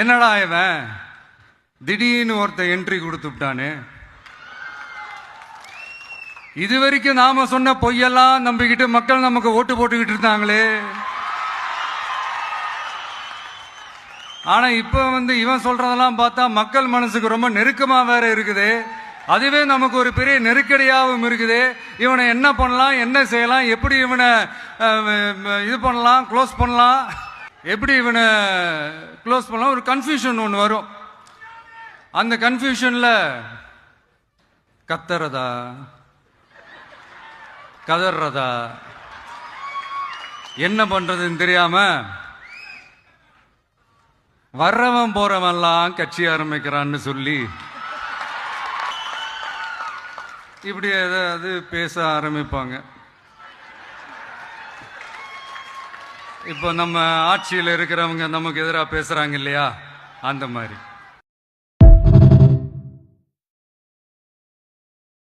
என்னடா இவன் திடீர்னு ஒருத்த என்ட்ரி கொடுத்து விட்டானு. இது வரைக்கும் நாம சொன்ன பொய்யெல்லாம் நம்பிக்கிட்டு மக்கள் நமக்கு ஓட்டு போட்டுக்கிட்டு இருந்தாங்களே. ஆனா இப்ப இவன் சொல்றதெல்லாம் பார்த்தா மக்கள் மனசுக்கு ரொம்ப நெருக்கமா வேற இருக்குது. அதுவே நமக்கு ஒரு பெரிய நெருக்கடியாகவும் இருக்குது. இவனை என்ன பண்ணலாம், என்ன செய்யலாம், எப்படி இவனை இது பண்ணலாம், க்ளோஸ் பண்ணலாம், எப்படி இவனை க்ளோஸ் பண்ணலாம், ஒரு கன்ஃபியூஷன் ஒன்று வரும். அந்த கன்ஃபியூஷன்ல கத்துறதா கதறதா என்ன பண்றதுன்னு தெரியாம வர்றவன் போறவன்லாம் கட்சி ஆரம்பிக்கிறான்னு சொல்லி இப்படி ஏதாவது பேச ஆரம்பிப்பாங்க. இப்போ நம்ம ஆட்சியில் இருக்கிறவங்க நமக்கு எதிராக பேசுறாங்க இல்லையா, அந்த மாதிரி.